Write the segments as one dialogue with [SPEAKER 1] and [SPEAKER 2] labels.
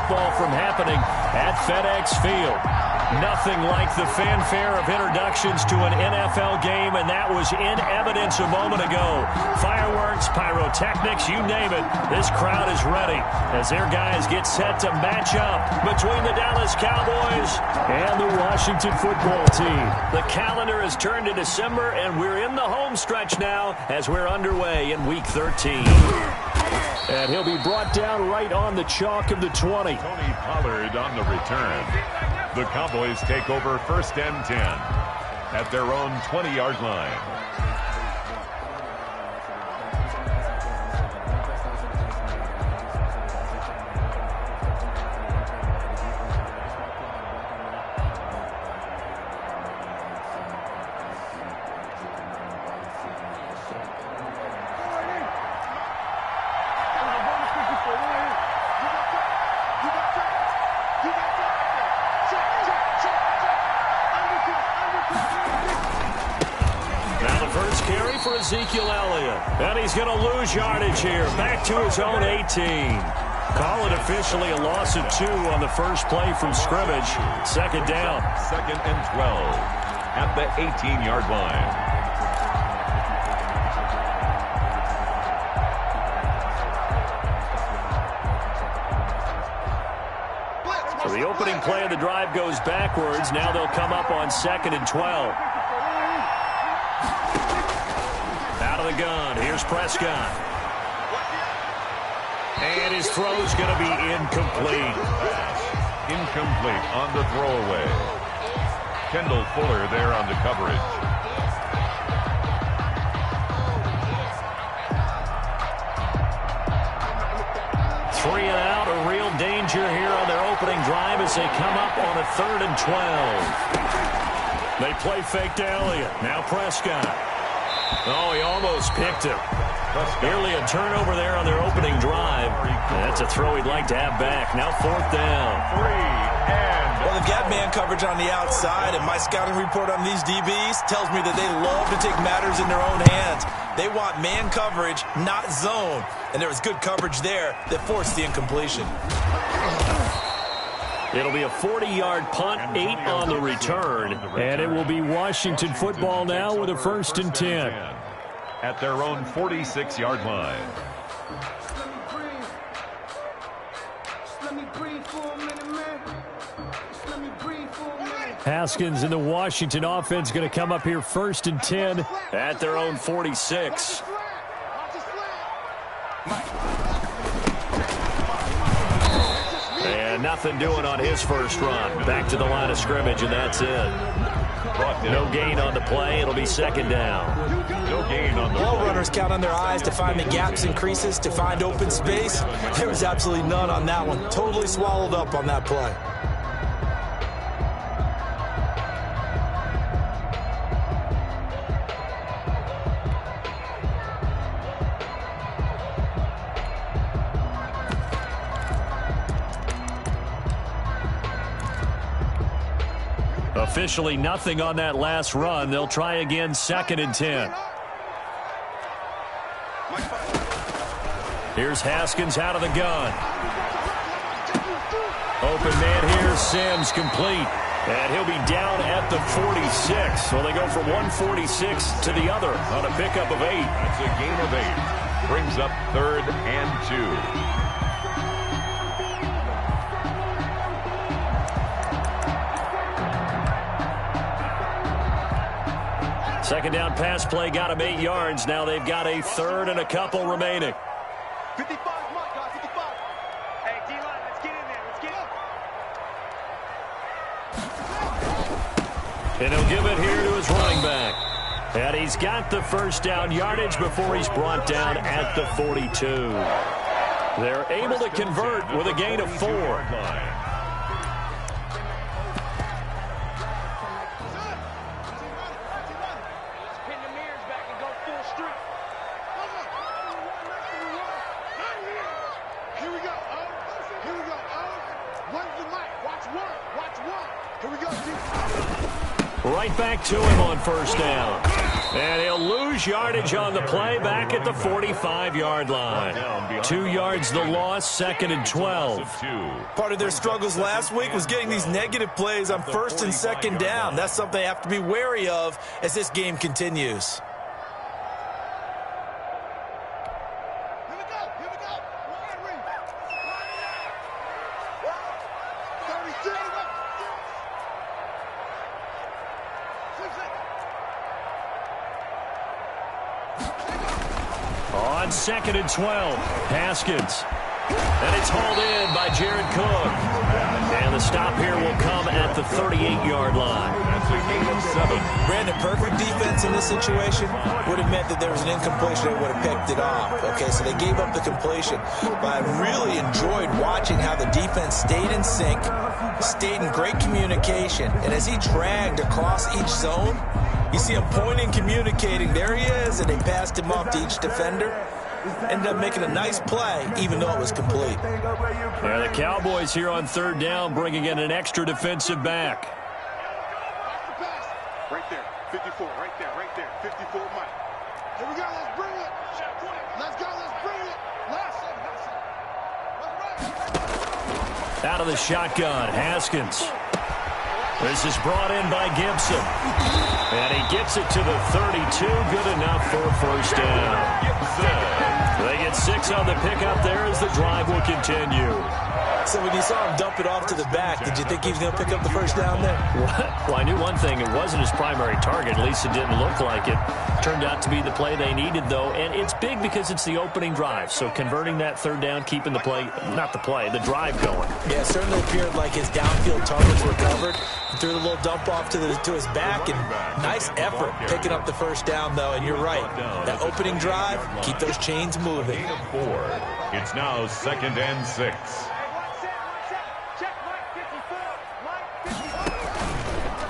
[SPEAKER 1] football from happening at FedEx Field. Nothing like the fanfare of introductions to an NFL game, and that was in evidence a moment ago. Fireworks, pyrotechnics, you name it. This crowd is ready as their guys get set to match up between the Dallas Cowboys and the Washington football team. The calendar has turned to December, and we're in the home stretch now as we're underway in Week 13. And he'll be brought down right on the chalk of the 20.
[SPEAKER 2] Tony Pollard on the return. The Cowboys take over 1st and 10 at their own 20-yard line.
[SPEAKER 1] Ezekiel Elliott, and he's going to lose yardage here, back to his own 18. Call it officially a loss of 2 on the first play from scrimmage. 2nd down.
[SPEAKER 2] 2nd and 12 at the 18-yard line.
[SPEAKER 1] So the opening play of the drive goes backwards. Now they'll come up on 2nd and 12. The gun. Here's Prescott. And his throw is going to be incomplete.
[SPEAKER 2] Incomplete on the throwaway. Kendall Fuller there on the coverage.
[SPEAKER 1] Three and out. A real danger here on their opening drive as they come up on a 3rd and 12. They play fake to Elliott. Now Prescott. Oh, he almost picked him. Nearly a turnover there on their opening drive. That's a throw he'd like to have back. Now 4th down.
[SPEAKER 3] Well, they've got man coverage on the outside, and my scouting report on these DBs tells me that they love to take matters in their own hands. They want man coverage, not zone. And there was good coverage there that forced the incompletion.
[SPEAKER 1] It'll be a 40-yard punt, 8 on the return. And it will be Washington football now with a 1st and 10.
[SPEAKER 2] At their own 46-yard line.
[SPEAKER 1] Haskins and the Washington offense going to come up here 1st and 10 at their own 46. And nothing doing on his first run. Back to the line of scrimmage, and that's it. No gain on the play. It'll be 2nd down.
[SPEAKER 2] No gain on the play.
[SPEAKER 3] Ball runners count on their eyes to find the gaps and creases, to find open space. There was absolutely none on that one. Totally swallowed up on that play.
[SPEAKER 1] Officially nothing on that last run. They'll try again 2nd and 10. Here's Haskins out of the gun. Open man here, Sims complete. And he'll be down at the 46. So they go from 146 to the other on a pickup of 8.
[SPEAKER 2] That's a gain of 8. Brings up 3rd and 2.
[SPEAKER 1] 2nd down pass play got him 8 yards. Now they've got a 3rd and a couple remaining.
[SPEAKER 4] 55, come on, guys, 55. Hey, D-line, let's get in there. Let's get up.
[SPEAKER 1] And he'll give it here to his running back. And he's got the 1st down yardage before he's brought down at the 42. They're able to convert with a gain of 4. Right back to him on 1st down. And he'll lose yardage on the play back at the 45-yard line. 2 yards the loss, 2nd and 12.
[SPEAKER 3] Part of their struggles last week was getting these negative plays on 1st and 2nd down. That's something they have to be wary of as this game continues.
[SPEAKER 1] On 2nd and 12, Haskins. And it's hauled in by Jared Cook. And the stop here will come at the 38-yard line.
[SPEAKER 2] That's a gain of 7.
[SPEAKER 3] Brandon, perfect defense in this situation would have meant that there was an incompletion that would have picked it off. Okay, so they gave up the completion. But I really enjoyed watching how the defense stayed in sync, stayed in great communication. And as he dragged across each zone, you see him pointing, communicating. There he is, and they passed him off to each defender. Ended up making a nice play, even though it was complete.
[SPEAKER 1] Yeah, the Cowboys here on 3rd down, bringing in an extra defensive back.
[SPEAKER 4] Right there, 54, right there, 54, Mike. Here we go, let's bring it. Let's go, let's bring it. Last.
[SPEAKER 1] Out of the shotgun, Haskins. This is brought in by Gibson. And he gets it to the 32. Good enough for a 1st down. They get 6 on the pickup there as the drive will continue.
[SPEAKER 3] So when you saw him dump it off to the back, did you think he was going to pick up the 1st down there?
[SPEAKER 1] Well, I knew one thing. It wasn't his primary target. At least it didn't look like it. Turned out to be the play they needed, though. And it's big because it's the opening drive. So converting that 3rd down, keeping the play, not the play, the drive going.
[SPEAKER 3] Yeah, it certainly appeared like his downfield targets were covered. He threw a little dump off to his back, and nice effort picking up the 1st down, though. And you're right. That opening drive, keep those chains moving.
[SPEAKER 2] 4. It's now 2nd and 6.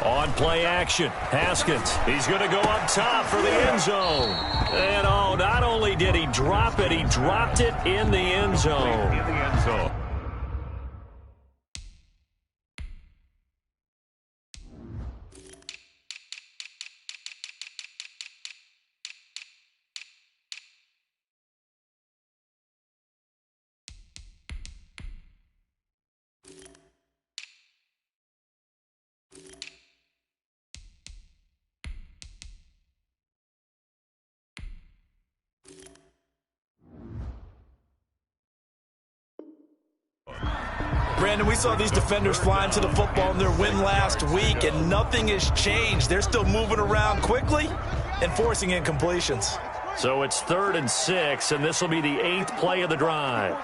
[SPEAKER 1] On play action, Haskins. He's going to go up top for the end zone. And oh, not only did he drop it, he dropped it in the end zone.
[SPEAKER 3] Brandon, we saw these defenders flying to the football in their win last week, and nothing has changed. They're still moving around quickly and forcing incompletions.
[SPEAKER 1] So it's 3rd and 6, and this will be the 8th play of the drive.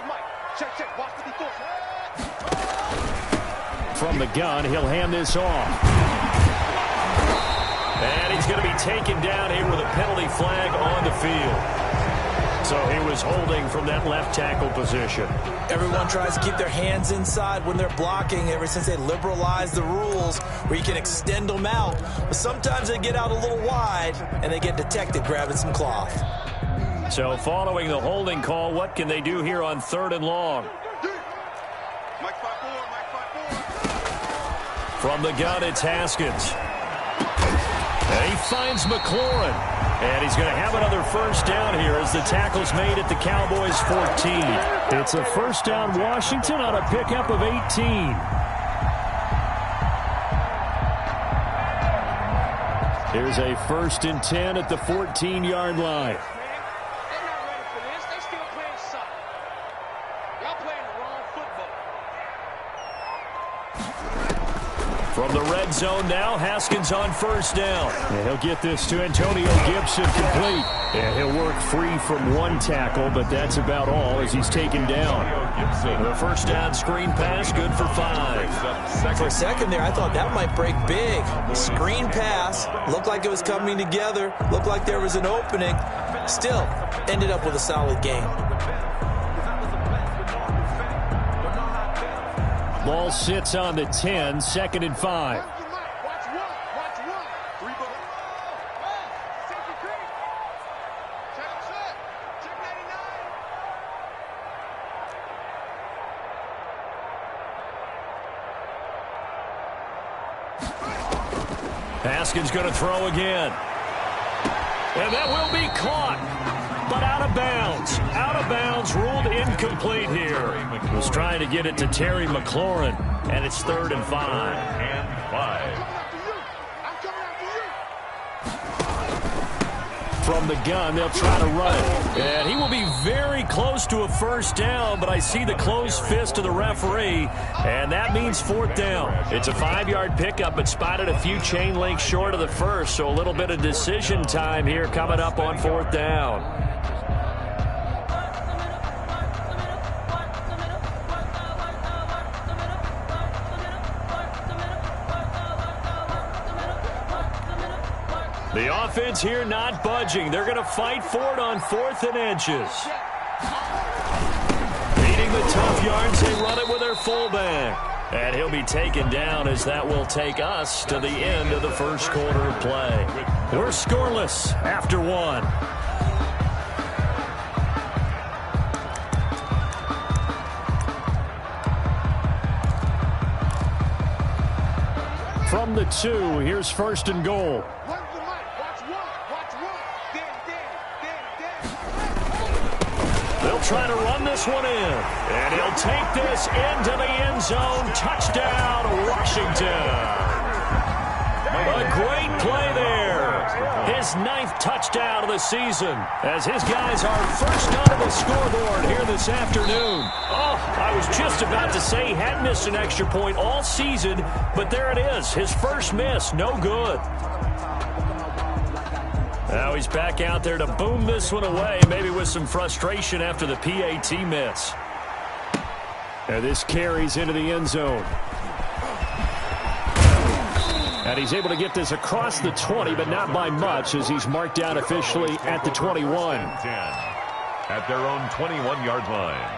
[SPEAKER 1] From the gun, he'll hand this off. And he's going to be taken down here with a penalty flag on the field. So he was holding from that left tackle position.
[SPEAKER 3] Everyone tries to keep their hands inside when they're blocking ever since they liberalized the rules where you can extend them out. But sometimes they get out a little wide and they get detected grabbing some cloth.
[SPEAKER 1] So following the holding call, what can they do here on 3rd and long? From the gun, it's Haskins. And he finds McLaurin. And he's going to have another 1st down here as the tackle's made at the Cowboys 14. It's a 1st down Washington on a pickup of 18. Here's a 1st and 10 at the 14-yard line. From the red zone now, Haskins on 1st down. And he'll get this to Antonio Gibson complete. And he'll work free from one tackle, but that's about all as he's taken down. The 1st down screen pass, good for 5.
[SPEAKER 3] For a second there, I thought that might break big. Screen pass, looked like it was coming together, looked like there was an opening. Still, ended up with a solid game.
[SPEAKER 1] Ball sits on the 10, 2nd and 5. Haskins going to throw again. And that will be caught, but out of bounds. Out of bounds, ruled incomplete here. Was trying to get it to Terry McLaurin, and it's 3rd and 5.
[SPEAKER 2] And 5.
[SPEAKER 1] From the gun, they'll try to run it. And he will be very close to a first down, but I see the closed fist of the referee, and that means 4th down. It's a 5-yard pickup, but spotted a few chain links short of the first, so a little bit of decision time here coming up on 4th down. The offense here not budging. They're going to fight for it on 4th and inches. Beating the tough yards, they run it with their fullback. And he'll be taken down as that will take us to the end of the first quarter of play. We're scoreless after 1. From the 2, here's 1st and goal. They'll try to run this one in. And he'll take this into the end zone. Touchdown, Washington. A great play there. His 9th touchdown of the season as his guys are first on the scoreboard here this afternoon. Oh, I was just about to say he hadn't missed an extra point all season, but there it is. His first miss, no good. Now he's back out there to boom this one away, maybe with some frustration after the PAT miss. And this carries into the end zone. And he's able to get this across the 20, but not by much, as he's marked down officially at the 21.
[SPEAKER 2] At their own 21-yard line.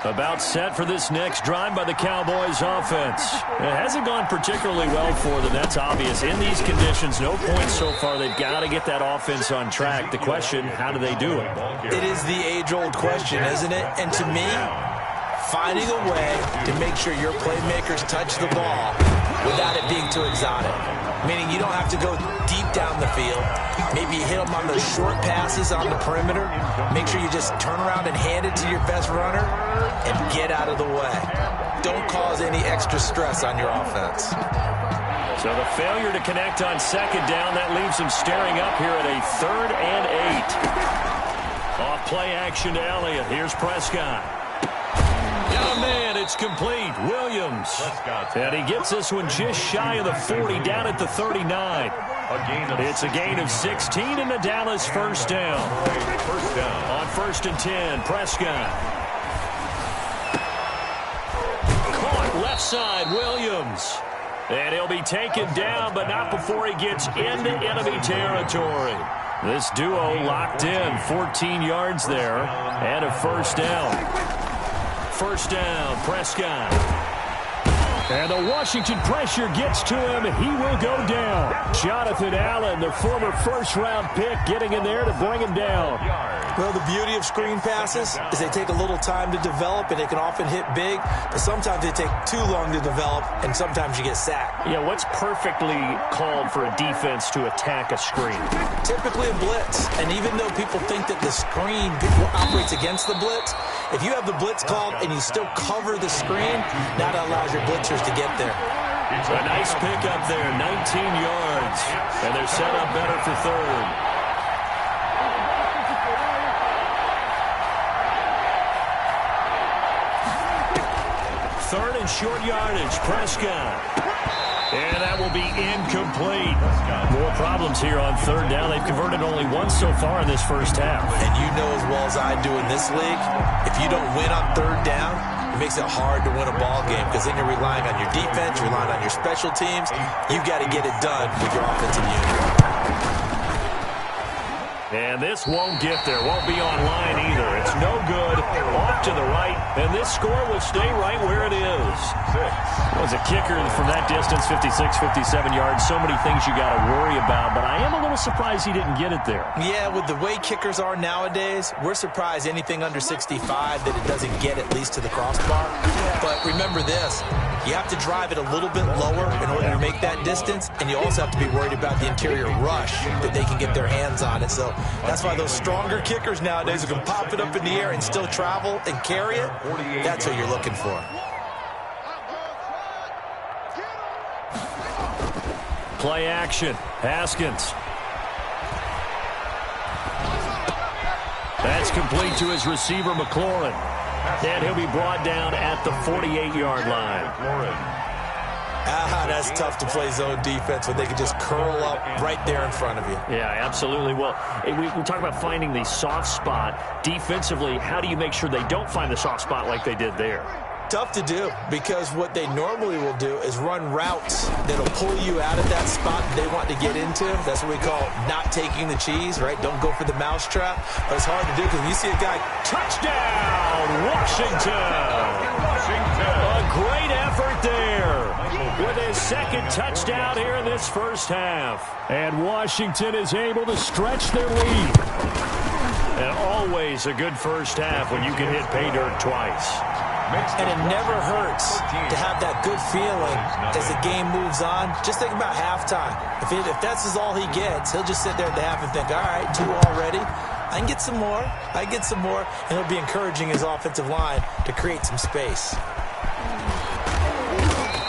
[SPEAKER 1] About set for this next drive by the Cowboys offense. It hasn't gone particularly well for them. That's obvious. In these conditions, no points so far. They've got to get that offense on track. The question, how do they do it?
[SPEAKER 3] It is the age-old question, isn't it? And to me, finding a way to make sure your playmakers touch the ball without it being too exotic. Meaning you don't have to go deep down the field. Maybe you hit them on those short passes on the perimeter. Make sure you just turn around and hand it to your best runner and get out of the way. Don't cause any extra stress on your offense.
[SPEAKER 1] So the failure to connect on 2nd down, that leaves them staring up here at a 3rd and 8. Off play action to Elliott. Here's Prescott. Got a man, it's complete. Williams. And he gets this one just shy of the 40, down at the 39. It's a gain of 16 and the Dallas first down. On 1st and 10, Prescott. Caught left side, Williams. And he'll be taken down, but not before he gets into enemy territory. This duo locked in, 14 yards there, and a first down. First down, Prescott. And the Washington pressure gets to him. He will go down. Jonathan Allen, the former first-round pick, getting in there to bring him down.
[SPEAKER 3] Well, the beauty of screen passes is they take a little time to develop, and they can often hit big, but sometimes they take too long to develop, and sometimes you get sacked.
[SPEAKER 1] Yeah, what's perfectly called for a defense to attack a screen?
[SPEAKER 3] Typically a blitz, and even though people think that the screen operates against the blitz, if you have the blitz called and you still cover the screen, that allows your blitzers to get there.
[SPEAKER 1] A nice pickup there, 19 yards, and they're set up better for 3rd. Third and short yardage, Prescott. And that will be incomplete. More problems here on 3rd down. They've converted only once so far in this first half.
[SPEAKER 3] And you know as well as I do in this league, if you don't win on 3rd down, it makes it hard to win a ball game because then you're relying on your defense, you're relying on your special teams. You've got to get it done with your offensive unit.
[SPEAKER 1] And this won't get there, won't be online either. It's no good, off to the right, and this score will stay right where it is. Well, as a kicker from that distance, 56, 57 yards, so many things you got to worry about, but I am a little surprised he didn't get it there.
[SPEAKER 3] Yeah, with the way kickers are nowadays, we're surprised anything under 65 that it doesn't get at least to the crossbar. But remember this, you have to drive it a little bit lower in order to make that distance, and you also have to be worried about the interior rush that they can get their hands on it. So that's why those stronger kickers nowadays who can pop it up in the air and still travel and carry it, that's what you're looking for.
[SPEAKER 1] Play action. Haskins. That's complete to his receiver, McLaurin. And he'll be brought down at the 48-yard line.
[SPEAKER 3] That's tough to play zone defense when they can just curl up right there in front of you.
[SPEAKER 1] Yeah, absolutely. Well, we talk about finding the soft spot. Defensively, how do you make sure they don't find the soft spot like they did there?
[SPEAKER 3] Tough to do, because what they normally will do is run routes that'll pull you out of that spot they want to get into. That's what we call not taking the cheese, right? Don't go for the mousetrap. But it's hard to do because when you see a guy...
[SPEAKER 1] Touchdown, Washington! A great effort there with his second touchdown here in this first half. And Washington is able to stretch their lead. And always a good first half when you can hit pay dirt twice.
[SPEAKER 3] And it never hurts to have that good feeling as the game moves on. Just think about halftime. If that's all he gets, he'll just sit there at the half and think, all right, 2 already. I can get some more. I can get some more. And he'll be encouraging his offensive line to create some space.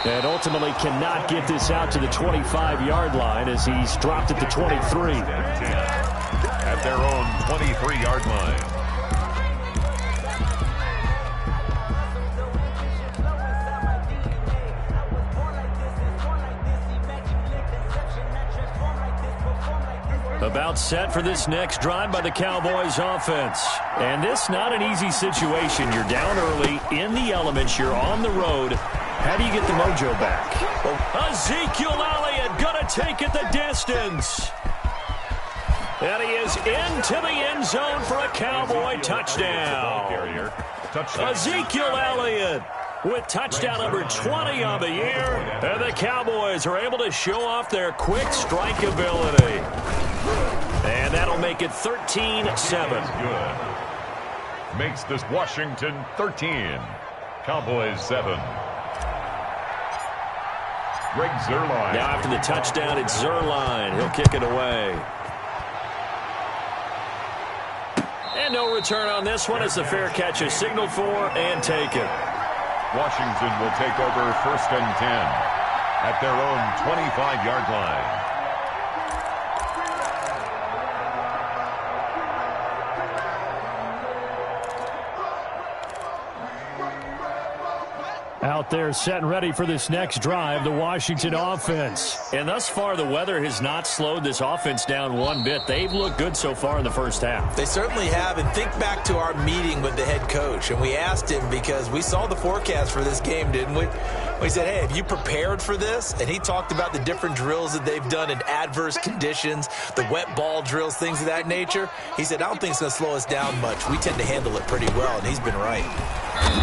[SPEAKER 1] And ultimately cannot get this out to the 25-yard line as he's dropped at the 23.
[SPEAKER 2] At their own 23-yard line.
[SPEAKER 1] About set for this next drive by the Cowboys offense. And this not an easy situation. You're down early, in the elements, you're on the road. How do you get the mojo back? Ezekiel Elliott gonna take it the distance. And he is into the end zone for a Cowboy touchdown. Ezekiel Elliott with touchdown number 20 on the year. And the Cowboys are able to show off their quick strike ability. And that'll make it 13-7.
[SPEAKER 2] Good. Makes this Washington 13. Cowboys 7. Greg Zuerlein.
[SPEAKER 1] Now after the touchdown, it's Zuerlein. He'll kick it away. And no return on this one as the fair catch is signaled for and taken.
[SPEAKER 2] Washington will take over 1st and 10 at their own 25-yard line.
[SPEAKER 1] Out there set and ready for this next drive, the Washington offense. And thus far, the weather has not slowed this offense down one bit. They've looked good so far in the first half.
[SPEAKER 3] They certainly have. And think back to our meeting with the head coach. And we asked him because we saw the forecast for this game, didn't we? We said, hey, have you prepared for this? And he talked about the different drills that they've done in adverse conditions, the wet ball drills, things of that nature. He said, I don't think it's going to slow us down much. We tend to handle it pretty well, and he's been right.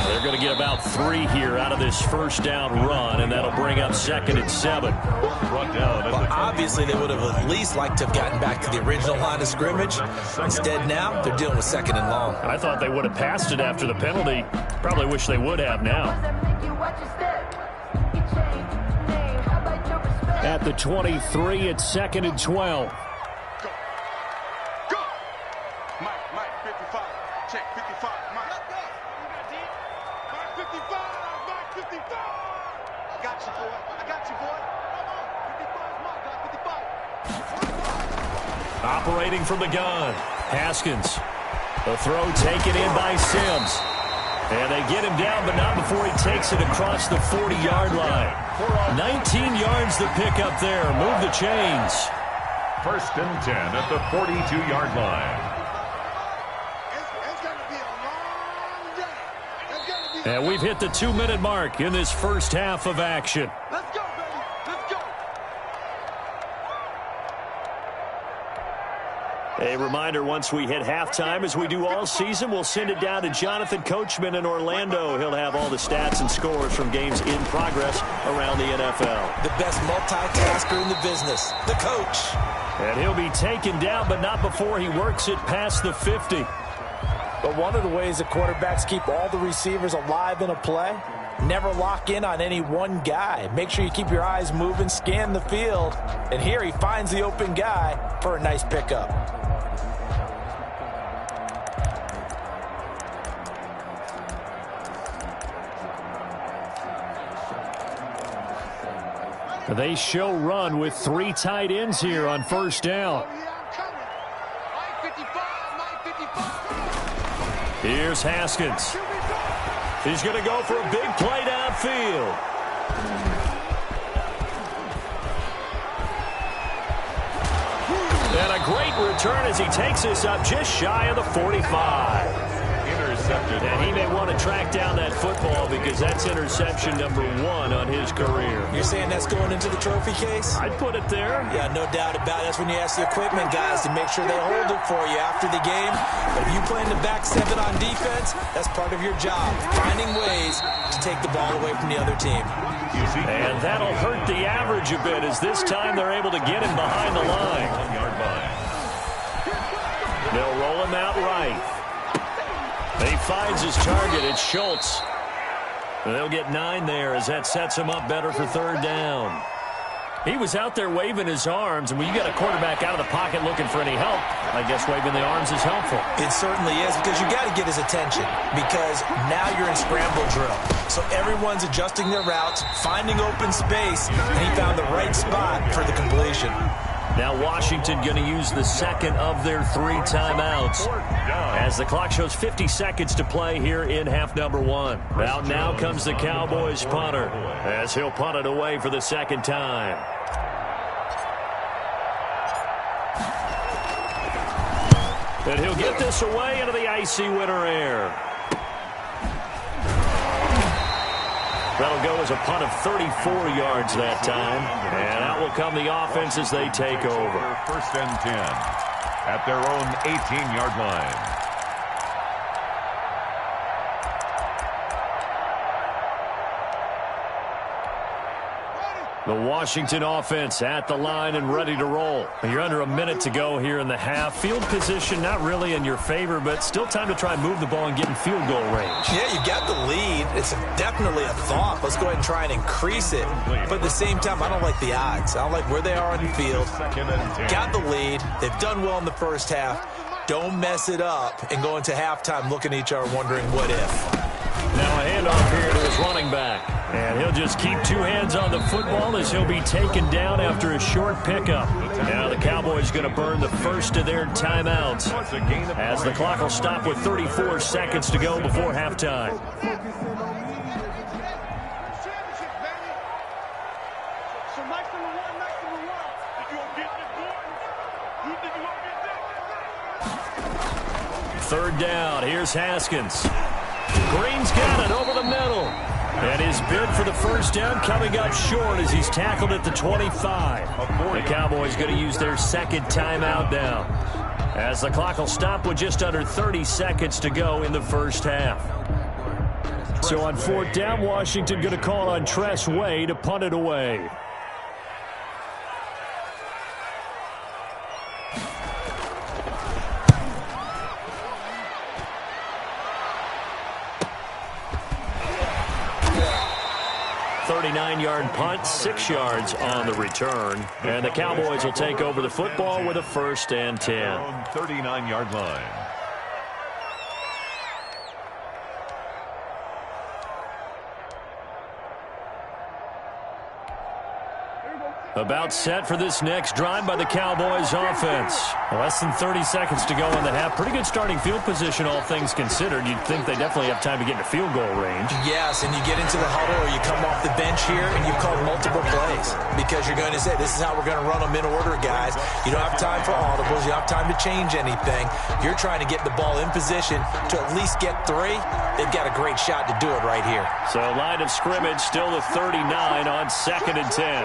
[SPEAKER 1] They're going to get about 3 here out of this first down run, and that'll bring up 2nd and 7.
[SPEAKER 3] Well, obviously, they would have at least liked to have gotten back to the original line of scrimmage. Instead, now, they're dealing with 2nd and long.
[SPEAKER 1] I thought they would have passed it after the penalty. Probably wish they would have now. At the 23, it's 2nd and 12. Operating from the gun, Haskins. The throw taken in by Sims. And they get him down, but not before he takes it across the 40-yard line. 19 yards to pick up there. Move the chains.
[SPEAKER 2] 1st and 10 at the 42-yard line.
[SPEAKER 1] And we've hit the 2-minute mark in this first half of action.
[SPEAKER 4] Let's go, baby. Let's go.
[SPEAKER 1] A reminder, once we hit halftime, as we do all season, we'll send it down to Jonathan Coachman in Orlando. He'll have all the stats and scores from games in progress around the NFL.
[SPEAKER 3] The best multitasker in the business, the coach.
[SPEAKER 1] And he'll be taken down, but not before he works it past the 50.
[SPEAKER 3] But one of the ways that quarterbacks keep all the receivers alive in a play, never lock in on any one guy. Make sure you keep your eyes moving, scan the field. And here he finds the open guy for a nice pickup.
[SPEAKER 1] They show run with 3 tight ends here on first down. Here's Haskins. He's going to go for a big play downfield. And a great return as he takes this up just shy of the 45.
[SPEAKER 2] Intercepted.
[SPEAKER 1] And he may want to track down that football because that's interception number 1 on his career.
[SPEAKER 3] You're saying that's going into the trophy case?
[SPEAKER 1] I'd put it there.
[SPEAKER 3] Yeah, no doubt about it. That's when you ask the equipment guys to make sure they hold it for you after the game. But if you play in the back 7 on defense, that's part of your job, finding ways to take the ball away from the other team.
[SPEAKER 1] And that'll hurt the average a bit as this time they're able to get him behind the line.
[SPEAKER 2] 1-yard line.
[SPEAKER 1] They'll roll him out right. He finds his target. It's Schultz. They'll get 9 there as that sets him up better for third down. He was out there waving his arms, and when you got a quarterback out of the pocket looking for any help, I guess waving the arms is helpful.
[SPEAKER 3] It certainly is, because you got to get his attention, because now you're in scramble drill. So everyone's adjusting their routes, finding open space, and he found the right spot for the completion.
[SPEAKER 1] Now Washington going to use the second of their 3 timeouts as the clock shows 50 seconds to play here in half number 1. Now comes the Cowboys punter as he'll punt it away for the second time. And he'll get this away into the icy winter air. That'll go as a punt of 34 yards that time. And out will come the offense as they take over.
[SPEAKER 2] First and 10 at their own 18-yard line.
[SPEAKER 1] The Washington offense at the line and ready to roll. You're under a minute to go here in the half. Field position not really in your favor, but still time to try and move the ball and get in field goal range.
[SPEAKER 3] Yeah, you got the lead. It's definitely a thought. Let's go ahead and try and increase it. But at the same time, I don't like the odds. I don't like where they are on the field. Got the lead. They've done well in the first half. Don't mess it up and go into halftime looking at each other wondering what if.
[SPEAKER 1] Now a handoff here to his running back. And he'll just keep 2 hands on the football as he'll be taken down after a short pickup. Now the Cowboys going to burn the first of their timeouts as the clock will stop with 34 seconds to go before halftime. Third down. Here's Haskins. Green's got it over the middle. And his bid for the first down coming up short as he's tackled at the 25. The Cowboys going to use their second timeout now, as the clock will stop with just under 30 seconds to go in the first half. So on fourth down, Washington going to call on Tress Way to punt it away. Yard punt, 6 yards on the return. And the Cowboys will take over the football with a first and 10.
[SPEAKER 2] 39-yard line.
[SPEAKER 1] About set for this next drive by the Cowboys offense. Less than 30 seconds to go in the half. Pretty good starting field position, all things considered. You'd think they definitely have time to get into field goal range.
[SPEAKER 3] Yes, and you get into the huddle or you come off the bench here and you call multiple plays because you're going to say, this is how we're going to run them in order, guys. You don't have time for audibles. You don't have time to change anything. You're trying to get the ball in position to at least get 3. They've got a great shot to do it right here.
[SPEAKER 1] So line of scrimmage still the 39 on 2nd and 10.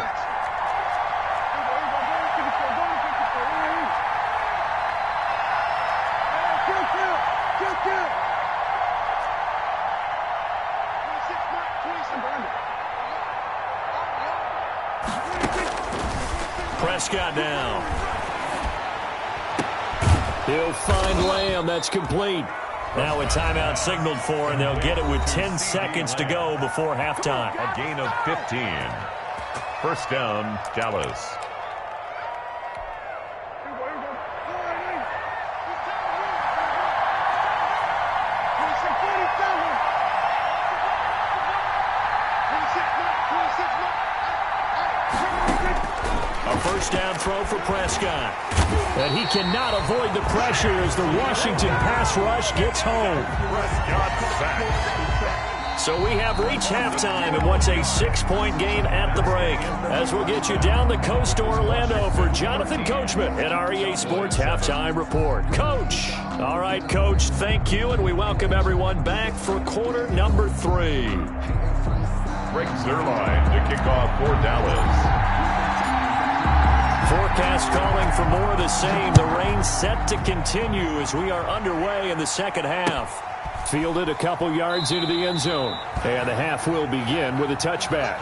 [SPEAKER 1] Prescott now. He'll find Lamb. That's complete. Now a timeout signaled for, and they'll get it with 10 seconds to go before halftime.
[SPEAKER 2] A gain of 15. First down, Dallas.
[SPEAKER 1] First down throw for Prescott. And he cannot avoid the pressure as the Washington pass rush gets home.
[SPEAKER 2] Prescott sacked.
[SPEAKER 1] So we have reached halftime in what's a 6-point game at the break. As we'll get you down the coast to Orlando for Jonathan Coachman at our EA Sports Halftime Report. Coach. All right, Coach, thank you, and we welcome everyone back for quarter number 3.
[SPEAKER 2] Greg Zuerlein to kick off for Dallas.
[SPEAKER 1] Forecast calling for more of the same. The rain set to continue as we are underway in the second half. Fielded a couple yards into the end zone. And the half will begin with a touchback.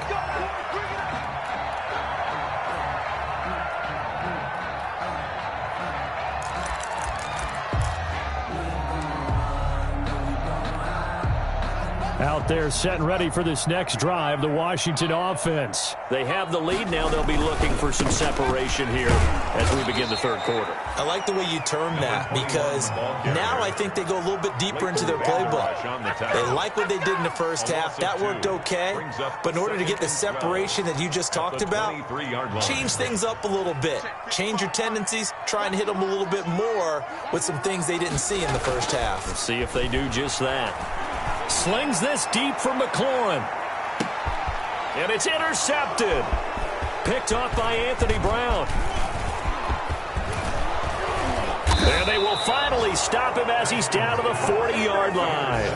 [SPEAKER 1] Out there set and ready for this next drive, the Washington offense. They have the lead now. They'll be looking for some separation here as we begin the third quarter.
[SPEAKER 3] I like the way you term that because now I think they go a little bit deeper into their playbook. They like what they did in the first half. That worked okay. But in order to get the separation that you just talked about, change things up a little bit. Change your tendencies. Try and hit them a little bit more with some things they didn't see in the first half.
[SPEAKER 1] We'll see if they do just that. Slings this deep for McLaurin. And it's intercepted. Picked off by Anthony Brown. And they will finally stop him as he's down to the 40-yard line.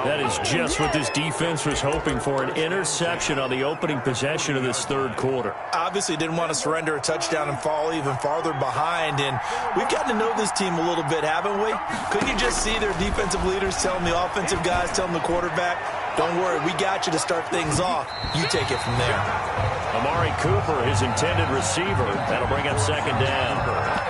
[SPEAKER 1] That is just what this defense was hoping for, an interception on the opening possession of this third quarter.
[SPEAKER 3] Obviously didn't want to surrender a touchdown and fall even farther behind, and we've gotten to know this team a little bit, haven't we? Couldn't you just see their defensive leaders telling the offensive guys, telling the quarterback, don't worry, we got you to start things off. You take it from there.
[SPEAKER 1] Amari Cooper, his intended receiver. That'll bring up second down.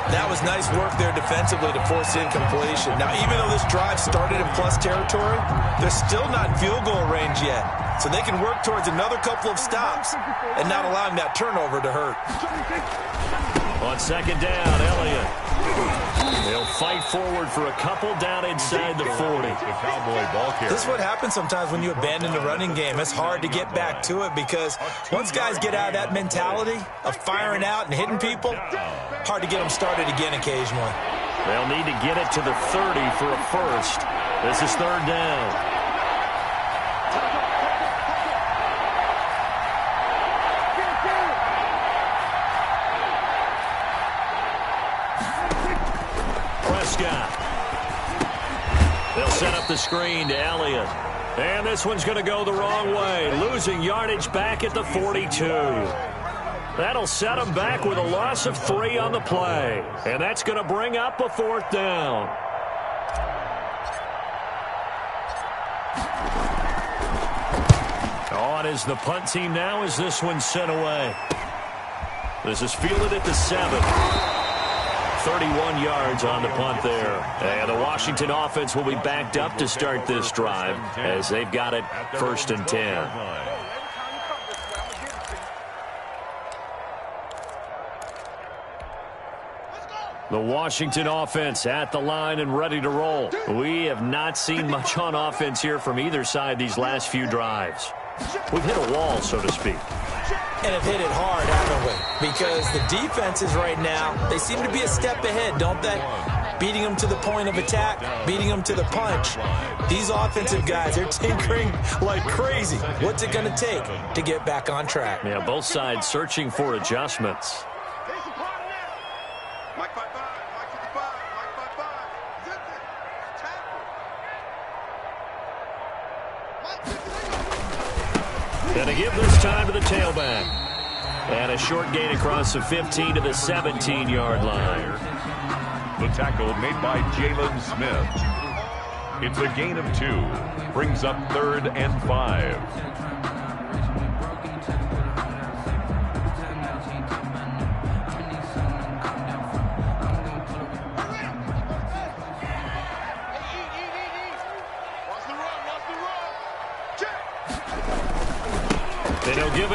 [SPEAKER 3] That was nice work there defensively to force incompletion. Now, even though this drive started in plus territory, they're still not in field goal range yet. So they can work towards another couple of stops and not allowing that turnover to hurt.
[SPEAKER 1] On second down, Elliott. They'll fight forward for a couple down inside the 40.
[SPEAKER 3] This is what happens sometimes when you abandon the running game. It's hard to get back to it because once guys get out of that mentality of firing out and hitting people, hard to get them started again occasionally.
[SPEAKER 1] They'll need to get it to the 30 for a first. This is third down. They'll set up the screen to Elliott. And this one's going to go the wrong way. Losing yardage back at the 42. That'll set them back with a loss of 3 on the play. And that's going to bring up a fourth down. On is the punt team now as this one's sent away. This is fielded at the 7. 31 yards on the punt there. And the Washington offense will be backed up to start this drive as they've got it first and 10. The Washington offense at the line and ready to roll. We have not seen much on offense here from either side these last few drives. We've hit a wall, so to speak.
[SPEAKER 3] And have hit it hard, haven't we? Because the defenses right now, they seem to be a step ahead, don't they? Beating them to the point of attack, beating them to the punch. These offensive guys, they're tinkering like crazy. What's it going to take to get back on track?
[SPEAKER 1] Yeah, both sides searching for adjustments. And to give this time to the tailback. And a short gain across the 15 to the 17-yard line.
[SPEAKER 2] The tackle made by Jalen Smith. It's a gain of 2. Brings up 3rd and 5.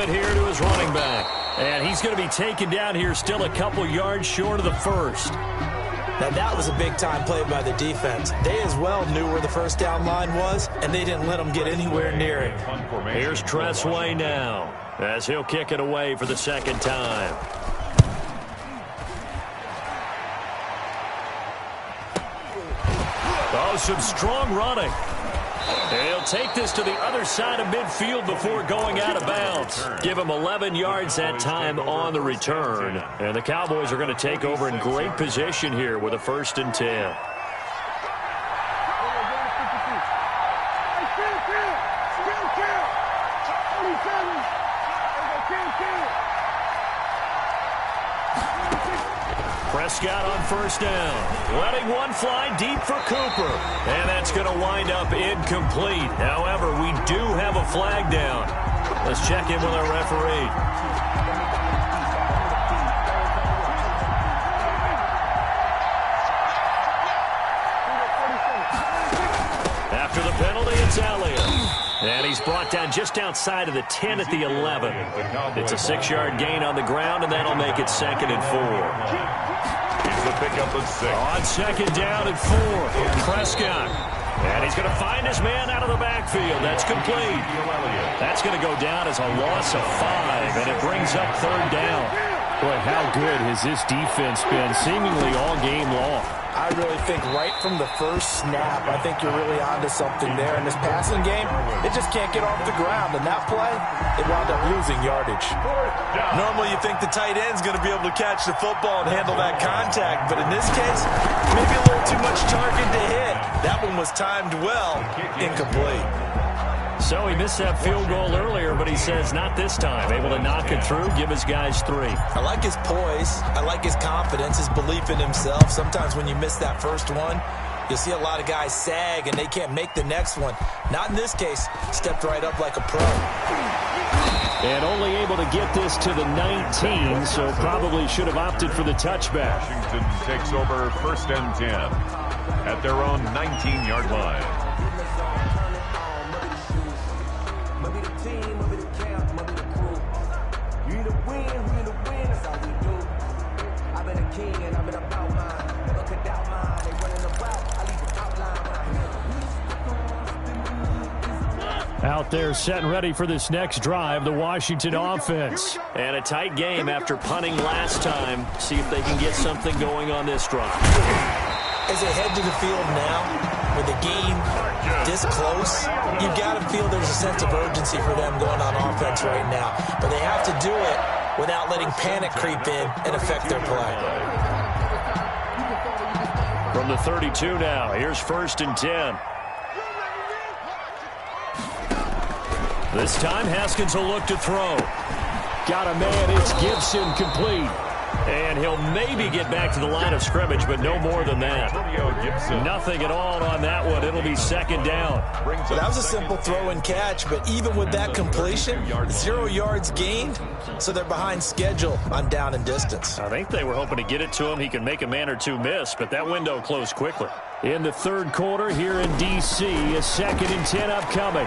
[SPEAKER 1] it here to his running back. And he's going to be taken down here still a couple yards short of the first.
[SPEAKER 3] Now, that was a big-time play by the defense. They as well knew where the first down line was, and they didn't let them get anywhere near it.
[SPEAKER 1] Here's Tressway now, as he'll kick it away for the second time. Oh, some strong running. He'll take this to the other side of midfield before going out of bounds. Give him 11 yards that time on the return. And the Cowboys are going to take over in great position here with a 1st and 10. Prescott on 1st down. Letting one fly deep for Cooper. And that's going to wind up incomplete. However, we do have a flag down. Let's check in with our referee. After the penalty, it's Elliott. And he's brought down just outside of the 10 at the 11. It's a 6-yard gain on the ground, and that'll make it 2nd and 4.
[SPEAKER 2] The pickup of 6.
[SPEAKER 1] On 2nd down and 4. Prescott. And he's going to find his man out of the backfield. That's complete. That's going to go down as a loss of 5, and it brings up 3rd down. Boy, how good has this defense been seemingly all game long?
[SPEAKER 3] I really think right from the first snap, I think you're really onto something there. In this passing game, it just can't get off the ground. And that play, it wound up losing yardage. Normally you think the tight end's going to be able to catch the football and handle that contact. But in this case, maybe a little too much target to hit. That one was timed well, incomplete.
[SPEAKER 1] So he missed that field goal earlier, but he says not this time. Able to knock it through, give his guys 3.
[SPEAKER 3] I like his poise. I like his confidence, his belief in himself. Sometimes when you miss that first one, you'll see a lot of guys sag and they can't make the next one. Not in this case. Stepped right up like a pro.
[SPEAKER 1] And only able to get this to the 19, so probably should have opted for the touchback.
[SPEAKER 2] Washington takes over 1st and 10 at their own 19-yard line.
[SPEAKER 1] Out there set and ready for this next drive, the Washington offense. And a tight game after punting last time. See if they can get something going on this drive.
[SPEAKER 3] As they head to the field now, with the game this close, you've got to feel there's a sense of urgency for them going on offense right now. But they have to do it without letting panic creep in and affect their play.
[SPEAKER 1] From the 32 now, here's 1st and 10. This time, Haskins will look to throw. Got a man, it's Gibson, complete. And he'll maybe get back to the line of scrimmage, but no more than that. Nothing at all on that one. It'll be 2nd down.
[SPEAKER 3] So that was a simple throw and catch, but even with that completion, 0 yards gained, so they're behind schedule on down and distance.
[SPEAKER 1] I think they were hoping to get it to him. He can make a man or two miss, but that window closed quickly. In the 3rd quarter here in D.C., a 2nd and 10 upcoming.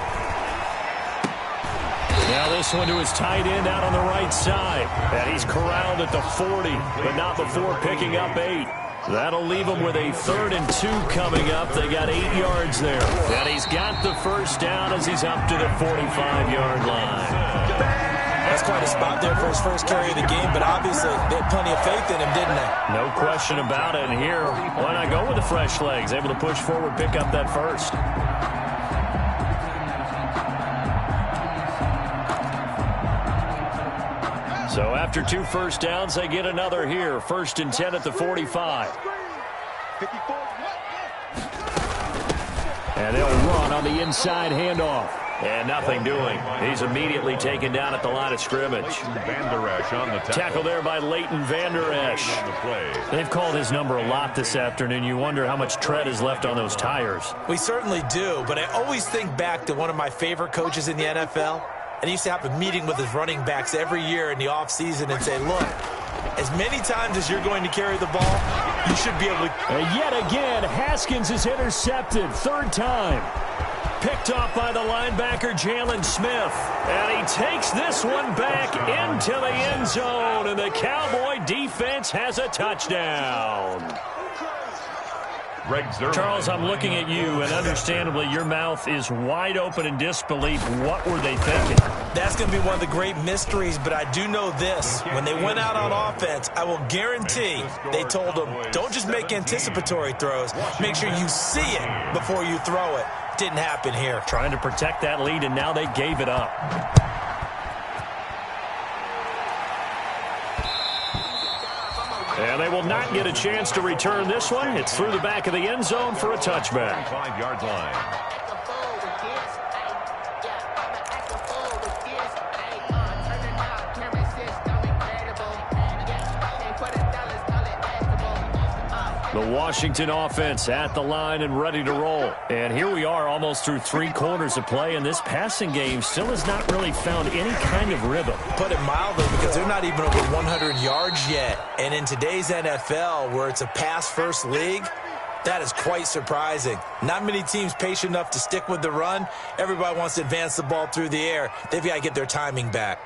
[SPEAKER 1] Now this one to his tight end out on the right side. And he's corralled at the 40, but not before picking up 8. That'll leave him with a 3rd and 2 coming up. They got 8 yards there. And he's got the 1st down as he's up to the 45-yard line.
[SPEAKER 3] That's quite a spot there for his first carry of the game, but obviously they had plenty of faith in him, didn't they?
[SPEAKER 1] No question about it. And here, why not go with the fresh legs? Able to push forward, pick up that 1st. So after 2 first downs, they get another here. 1st and 10 at the 45. And they'll run on the inside handoff. And nothing doing. He's immediately taken down at the line of scrimmage.
[SPEAKER 2] On the
[SPEAKER 1] tackle there by Leighton Vander Esch. They've called his number a lot this afternoon. You wonder how much tread is left on those tires.
[SPEAKER 3] We certainly do, but I always think back to one of my favorite coaches in the NFL. And he used to have a meeting with his running backs every year in the offseason and say, look, as many times as you're going to carry the ball, you should be able to.
[SPEAKER 1] And yet again, Haskins is intercepted. 3rd time. Picked off by the linebacker, Jalen Smith. And he takes this one back into the end zone. And the Cowboy defense has a touchdown. Charles, I'm looking at you, and understandably, your mouth is wide open in disbelief. What were they thinking?
[SPEAKER 3] That's going to be one of the great mysteries, but I do know this. When they went out on offense, I will guarantee they told them, don't just make anticipatory throws. Make sure you see it before you throw it. Didn't happen here.
[SPEAKER 1] Trying to protect that lead, and now they gave it up. And they will not get a chance to return this one. It's through the back of the end zone for a touchback.
[SPEAKER 2] 5-yard line.
[SPEAKER 1] The Washington offense at the line and ready to roll. And here we are almost through 3 quarters of play, and this passing game still has not really found any kind of rhythm.
[SPEAKER 3] Put it mildly, because they're not even over 100 yards yet. And in today's NFL, where it's a pass-first league, that is quite surprising. Not many teams patient enough to stick with the run. Everybody wants to advance the ball through the air. They've got to get their timing back.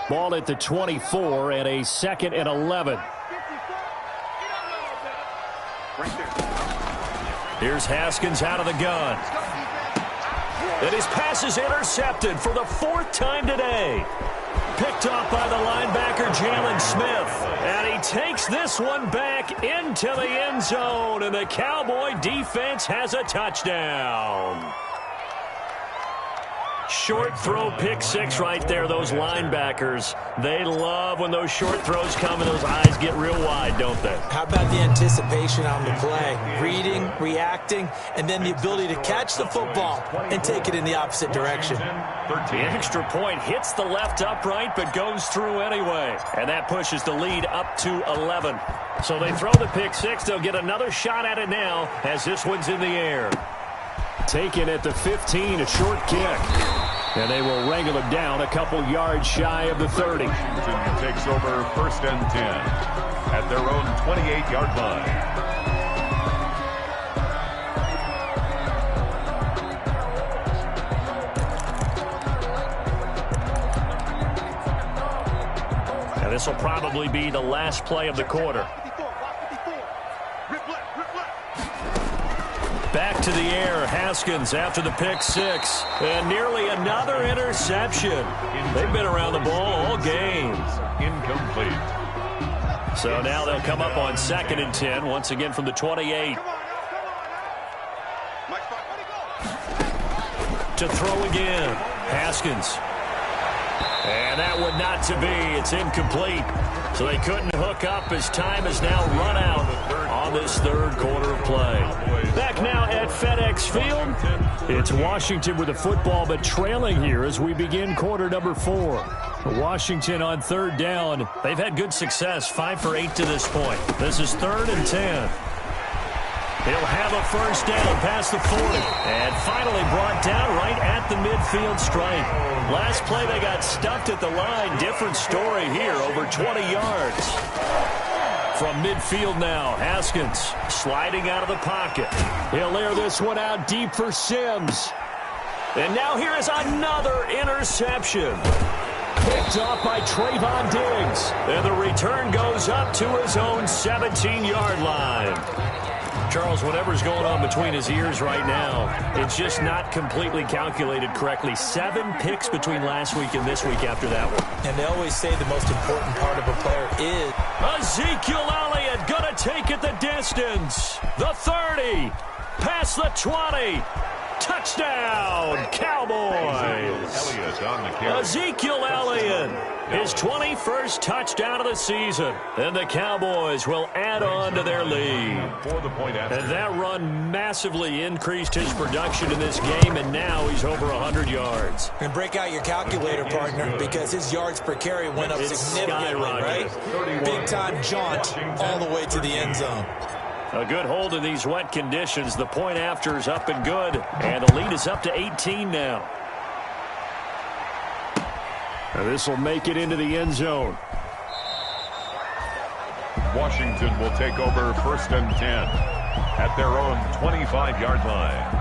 [SPEAKER 1] Ball at the 24 and a 2nd and 11. Here's Haskins out of the gun. And his pass is intercepted for the 4th time today. Picked off by the linebacker, Jalen Smith. And he takes this one back into the end zone. And the Cowboy defense has a touchdown. Short throw, pick 6 right there. Those linebackers, they love when those short throws come and those eyes get real wide, don't they?
[SPEAKER 3] How about the anticipation on the play? Reading, reacting, and then the ability to catch the football and take it in the opposite direction.
[SPEAKER 1] The extra point hits the left upright but goes through anyway. And that pushes the lead up to 11. So they throw the pick 6. They'll get another shot at it now as this one's in the air. Taken at the 15, a short kick. And they will wrangle it down a couple yards shy of the 30.
[SPEAKER 2] Washington takes over 1st and 10 at their own 28-yard line.
[SPEAKER 1] And this will probably be the last play of the quarter. Back to the air, Haskins after the pick 6. And nearly another interception. They've been around the ball all game.
[SPEAKER 2] Incomplete.
[SPEAKER 1] So now they'll come up on 2nd and 10, once again from the 28. To throw again, Haskins. And that one not to be. It's incomplete. So they couldn't hook up as time has now run out on this 3rd quarter of play. Back now at FedEx Field. It's Washington with the football, but trailing here as we begin quarter number 4. Washington on 3rd down. They've had good success, 5 for 8 to this point. This is 3rd and 10. He'll have a 1st down past the 40. And finally brought down right at the midfield stripe. Last play they got stuffed at the line. Different story here, over 20 yards. From midfield now, Haskins sliding out of the pocket. He'll air this one out deep for Sims. And now here is another interception. Picked off by Trayvon Diggs. And the return goes up to his own 17-yard line. Charles, whatever's going on between his ears right now, it's just not completely calculated correctly. 7 picks between last week and this week after that one.
[SPEAKER 3] And they always say the most important part of a player is...
[SPEAKER 1] Ezekiel Elliott gonna take it the distance. The 30, past the 20. Touchdown, Cowboys.
[SPEAKER 2] Elliott on the carry.
[SPEAKER 1] Ezekiel Elliott, his 21st touchdown of the season. And the Cowboys will add on to their lead.
[SPEAKER 2] For the point after.
[SPEAKER 1] And that run massively increased his production in this game, and now he's over 100 yards.
[SPEAKER 3] And break out your calculator, partner, because his yards per carry went up significantly, right? Big-time jaunt all the way to the end zone.
[SPEAKER 1] A good hold in these wet conditions. The point after is up and good. And the lead is up to 18 now. And this will make it into the end zone.
[SPEAKER 2] Washington will take over 1st and 10 at their own 25-yard line.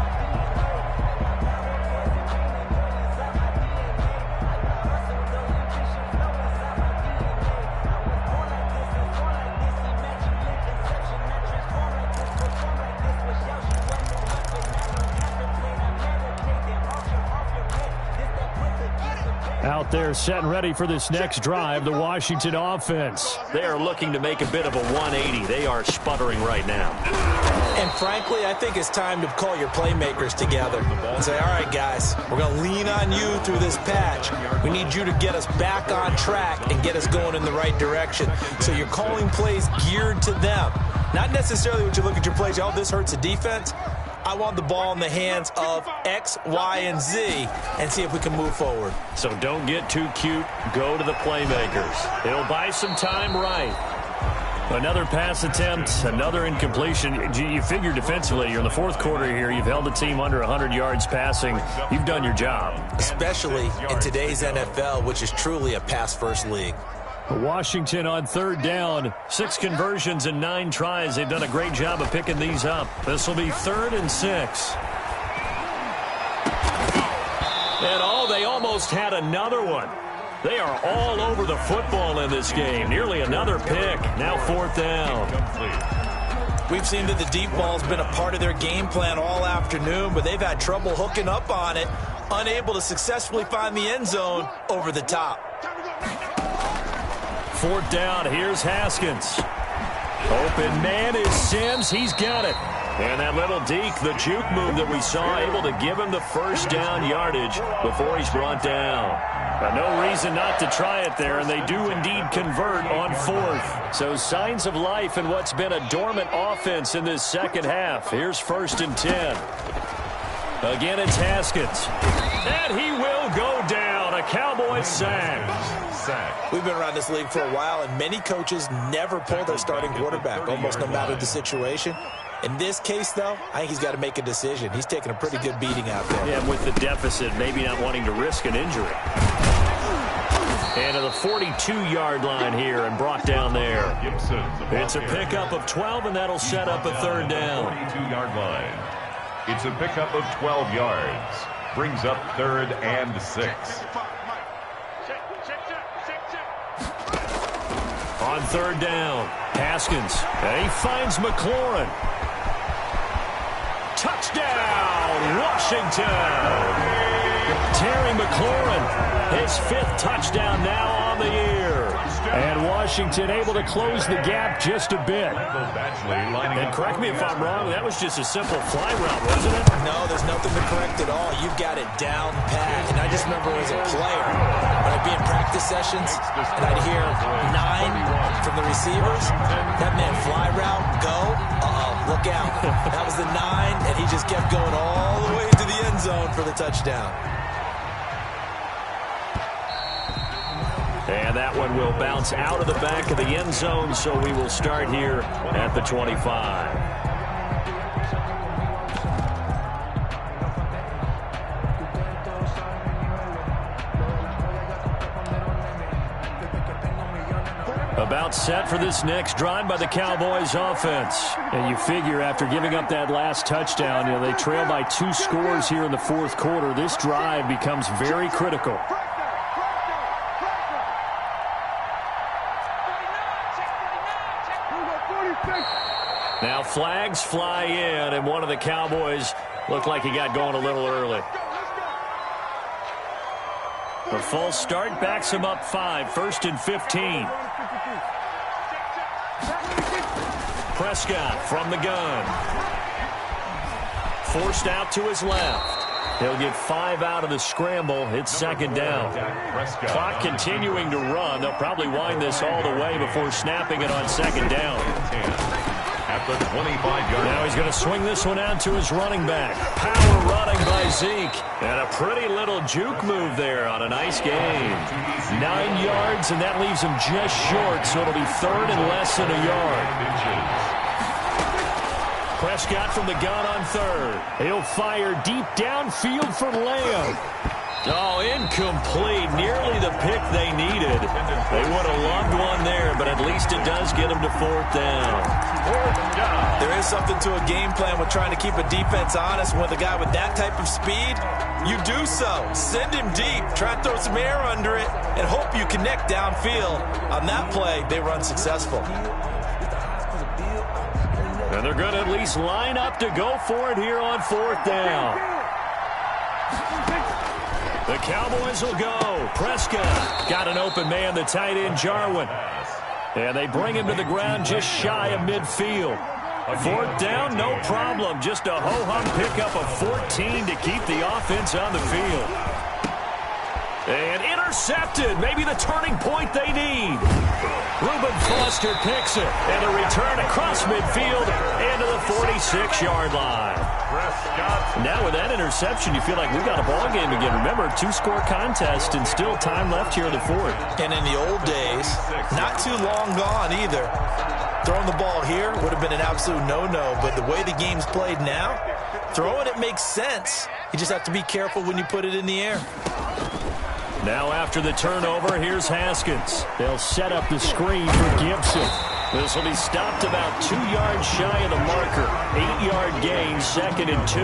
[SPEAKER 1] Out there set and ready for this next drive, the Washington offense. They are looking to make a bit of a 180. They are sputtering right now.
[SPEAKER 3] And frankly, I think it's time to call your playmakers together and say, all right, guys, we're going to lean on you through this patch. We need you to get us back on track and get us going in the right direction. So you're calling plays geared to them. Not necessarily when you look at your plays, oh, this hurts the defense. I want the ball in the hands of X, Y, and Z and see if we can move forward.
[SPEAKER 1] So don't get too cute. Go to the playmakers. It'll buy some time right. Another pass attempt, another incompletion. You figure defensively, you're in the fourth quarter here. You've held the team under 100 yards passing. You've done your job.
[SPEAKER 3] Especially in today's NFL, which is truly a pass-first league.
[SPEAKER 1] Washington on 3rd down. 6 conversions and 9 tries. They've done a great job of picking these up. This will be 3rd and 6. And they almost had another one. They are all over the football in this game. Nearly another pick. Now 4th down.
[SPEAKER 3] We've seen that the deep ball's been a part of their game plan all afternoon, but they've had trouble hooking up on it, unable to successfully find the end zone over the top.
[SPEAKER 1] 4th down, here's Haskins. Open man is Sims, he's got it. And that little deke, the juke move that we saw, able to give him the 1st down yardage before he's brought down. But no reason not to try it there, and they do indeed convert on 4th. So signs of life in what's been a dormant offense in this second half. Here's 1st and 10. Again, it's Haskins. And he will go down. A Cowboys sack.
[SPEAKER 3] We've been around this league for a while, and many coaches never pull their starting quarterback, almost no matter the situation. In this case, though, I think he's got to make a decision. He's taking a pretty good beating out there.
[SPEAKER 1] Yeah, with the deficit, maybe not wanting to risk an injury. And to the 42-yard line here and brought down there. It's a pickup of 12, and that'll set up a 3rd down.
[SPEAKER 2] 42-yard line. It's a pickup of 12 yards. Brings up 3rd and 6.
[SPEAKER 1] On 3rd down, Haskins. And he finds McLaurin. Touchdown, Washington! Terry McLaurin, his 5th touchdown now on the year. And Washington able to close the gap just a bit. And correct me if I'm wrong, that was just a simple fly route, wasn't it?
[SPEAKER 3] No, there's nothing to correct at all. You've got it down pat. And I just remember as a player, when I'd be in practice sessions, and I'd hear 9 from the receivers, that meant fly route, go, look out. That was the 9, and he just kept going all the way into the end zone for the touchdown.
[SPEAKER 1] And that one will bounce out of the back of the end zone, so we will start here at the 25. About set for this next drive by the Cowboys offense. And you figure after giving up that last touchdown, they trail by 2 scores here in the 4th quarter. This drive becomes very critical. Now flags fly in, and one of the Cowboys looked like he got going a little early. The false start backs him up 5, 1st and 15. Prescott from the gun. Forced out to his left. He'll get 5 out of the scramble. It's 2nd down. Clock continuing to run. They'll probably wind this all the way before snapping it on 2nd down.
[SPEAKER 2] At the 25-yard.
[SPEAKER 1] Now he's going to swing this one out to his running back. Power running by Zeke. And a pretty little juke move there on a nice game. 9 yards, and that leaves him just short, so it'll be 3rd and less than a yard. Prescott from the gun on 3rd. He'll fire deep downfield for Lamb. Oh, incomplete. Nearly the pick they needed. They would have loved one there, but at least it does get them to 4th down.
[SPEAKER 3] There is something to a game plan with trying to keep a defense honest. With a guy with that type of speed, you do so. Send him deep. Try to throw some air under it and hope you connect downfield. On that play, they were unsuccessful.
[SPEAKER 1] And they're going to at least line up to go for it here on 4th down. The Cowboys will go. Prescott got an open man, the tight end Jarwin. And they bring him to the ground just shy of midfield. 4th down, no problem. Just a ho-hum pickup of 14 to keep the offense on the field. And intercepted. Maybe the turning point they need. Reuben Foster picks it. And a return across midfield into the 46-yard line. Now with that interception, you feel like we got a ball game again. Remember, 2-score contest and still time left here in the 4th.
[SPEAKER 3] And in the old days, not too long gone either. Throwing the ball here would have been an absolute no-no. But the way the game's played now, throwing it makes sense. You just have to be careful when you put it in the air.
[SPEAKER 1] Now after the turnover, here's Haskins. They'll set up the screen for Gibson. This will be stopped about 2 yards shy of the marker. 8-yard gain, 2nd and 2.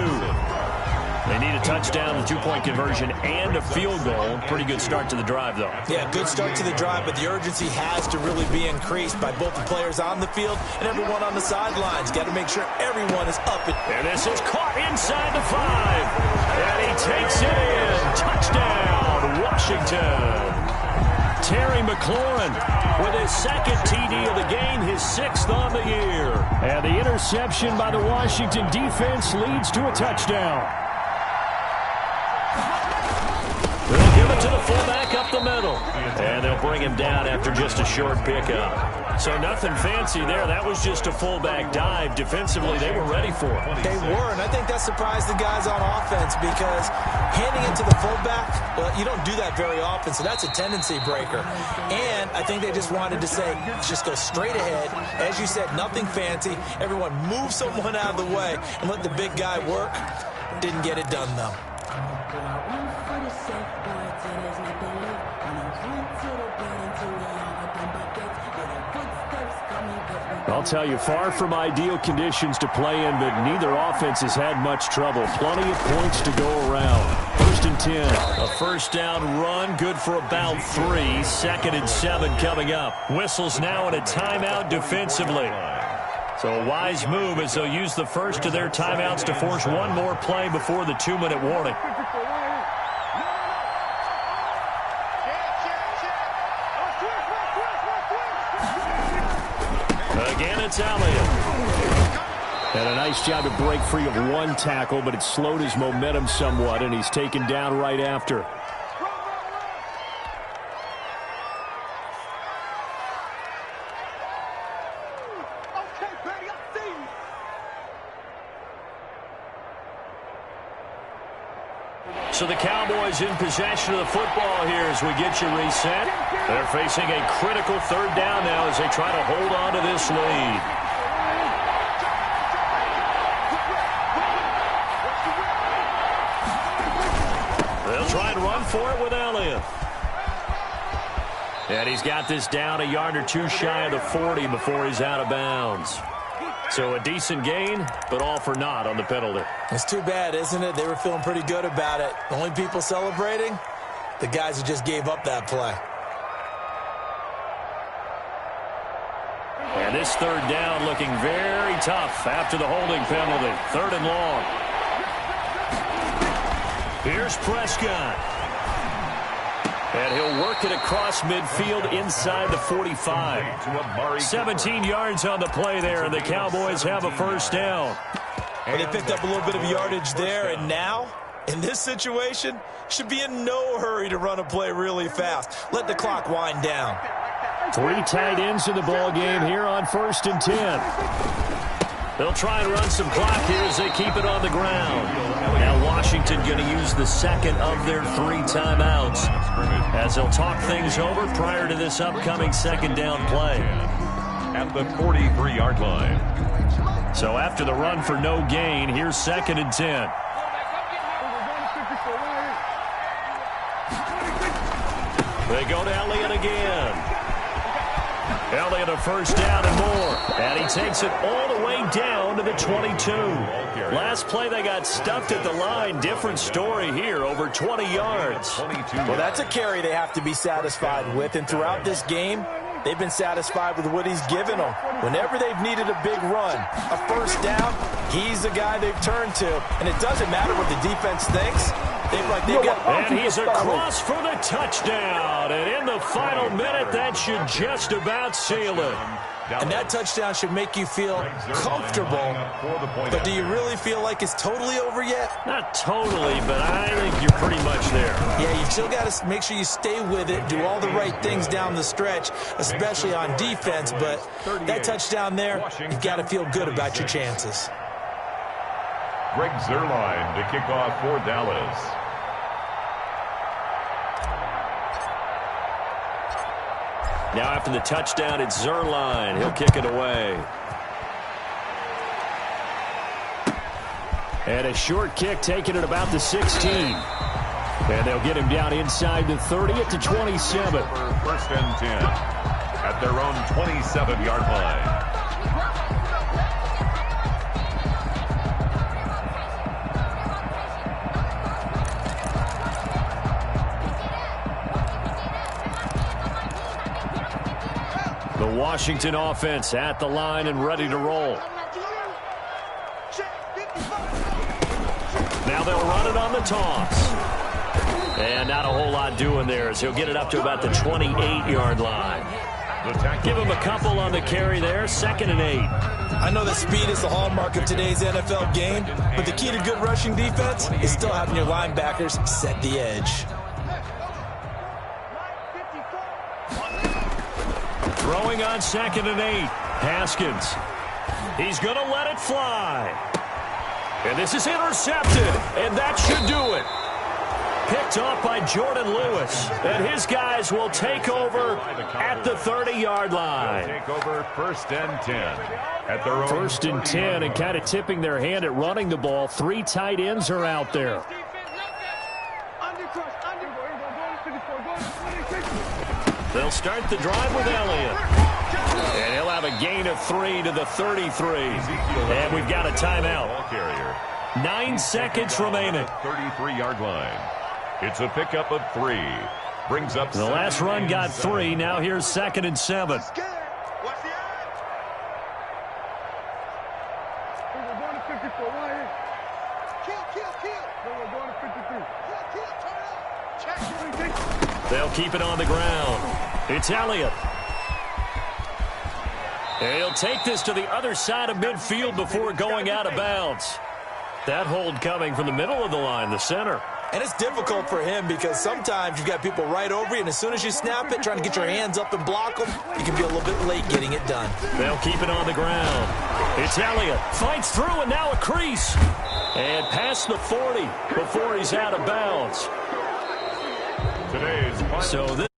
[SPEAKER 1] They need a touchdown, a 2-point conversion, and a field goal. Pretty good start to the drive, though.
[SPEAKER 3] Yeah, good start to the drive, but the urgency has to really be increased by both the players on the field and everyone on the sidelines. Got to make sure everyone is up.
[SPEAKER 1] And this is caught inside the 5. And he takes it in. Touchdown, Washington. Terry McLaurin with his 2nd TD of the game, his 6th on the year. And the interception by the Washington defense leads to a touchdown. They'll give it to the fullback up the middle. And they'll bring him down after just a short pickup. So nothing fancy there. That was just a fullback dive. Defensively, they were ready for it.
[SPEAKER 3] They were, and I think that surprised the guys on offense because handing it to the fullback, well, you don't do that very often, so that's a tendency breaker. And I think they just wanted to say, let's just go straight ahead. As you said, nothing fancy. Everyone move someone out of the way and let the big guy work. Didn't get it done, though.
[SPEAKER 1] I'll tell you, far from ideal conditions to play in, but neither offense has had much trouble. Plenty of points to go around. 1st and 10. A 1st down run, good for about 3. 2nd and 7 coming up. Whistles now in a timeout defensively. So a wise move as they'll use the first of their timeouts to force one more play before the 2-minute warning. Again, it's Elliott. And a nice job to break free of one tackle, but it slowed his momentum somewhat, and he's taken down right after. So the Cowboys in possession of the football here as we get you reset. They're facing a critical 3rd down now as they try to hold on to this lead. They'll try and run for it with Elliott. And he's got this down a yard or 2 shy of the 40 before he's out of bounds. So a decent gain, but all for naught on the penalty.
[SPEAKER 3] It's too bad, isn't it? They were feeling pretty good about it. The only people celebrating, the guys who just gave up that play.
[SPEAKER 1] And this 3rd down looking very tough after the holding penalty. 3rd and long. Here's Prescott. And he'll work it across midfield inside the 45. 17 yards on the play there, and the Cowboys have a 1st down.
[SPEAKER 3] Well, they picked up a little bit of yardage there, and now, in this situation, should be in no hurry to run a play really fast. Let the clock wind down.
[SPEAKER 1] 3 tight ends in the ball game here on 1st and 10. They'll try and run some clock here as they keep it on the ground. Now Washington going to use the 2nd of their 3 timeouts as they'll talk things over prior to this upcoming 2nd down play.
[SPEAKER 2] At the 43-yard line.
[SPEAKER 1] So after the run for no gain, here's 2nd and 10. They go to Elliott again. Elliott a first down and more. And he takes it all the way down to the 22. Last play they got stuffed at the line. Different story here, over 20 yards.
[SPEAKER 3] Well, that's a carry they have to be satisfied with. And throughout this game, they've been satisfied with what he's given them. Whenever they've needed a big run, a first down, he's the guy they've turned to. And it doesn't matter what the defense thinks.
[SPEAKER 1] And he's across for the touchdown. And in the final minute, that should just about seal it.
[SPEAKER 3] And that touchdown should make you feel comfortable. But do you really feel like it's totally over yet?
[SPEAKER 1] Not totally, but I think you're pretty much there.
[SPEAKER 3] Yeah, you've still got to make sure you stay with it, do all the right things down the stretch, especially on defense. But that touchdown there, you've got to feel good about your chances.
[SPEAKER 2] Greg Zuerlein to kick off for Dallas.
[SPEAKER 1] Now after the touchdown, it's Zuerlein. He'll kick it away. And a short kick taken at about the 16. And they'll get him down inside the 30 at the 27.
[SPEAKER 2] First and 10 at their own 27-yard line.
[SPEAKER 1] The Washington offense at the line and ready to roll. Now they'll run it on the toss. And not a whole lot doing there as he'll get it up to about the 28-yard line. Give him a couple on the carry there, 2nd and 8.
[SPEAKER 3] I know that speed is the hallmark of today's NFL game, but the key to good rushing defense is still having your linebackers set the edge.
[SPEAKER 1] Throwing on 2nd and 8. Haskins. He's going to let it fly. And this is intercepted. And that should do it. Picked off by Jordan Lewis. And his guys will take over at the 30-yard line.
[SPEAKER 2] Take over 1st and 10 at their own
[SPEAKER 1] 1st and 10 and kind of tipping their hand at running the ball. 3 tight ends are out there. They'll start the drive with Elliott. And he'll have a gain of 3 to the 33. And we've got a timeout. 9 seconds remaining.
[SPEAKER 2] 33-yard line. It's a pickup of 3. Brings up
[SPEAKER 1] the last run got 3. Now here's 2nd and 7. They'll keep it on the ground. It's Elliott. And he'll take this to the other side of midfield before going out of bounds. That hold coming from the middle of the line, the center.
[SPEAKER 3] And it's difficult for him because sometimes you've got people right over you, and as soon as you snap it, trying to get your hands up and block them, you can be a little bit late getting it done.
[SPEAKER 1] They'll keep it on the ground. It's Elliott. Fights through, and now a crease. And past the 40 before he's out of bounds.
[SPEAKER 2] Today's final.
[SPEAKER 1] So this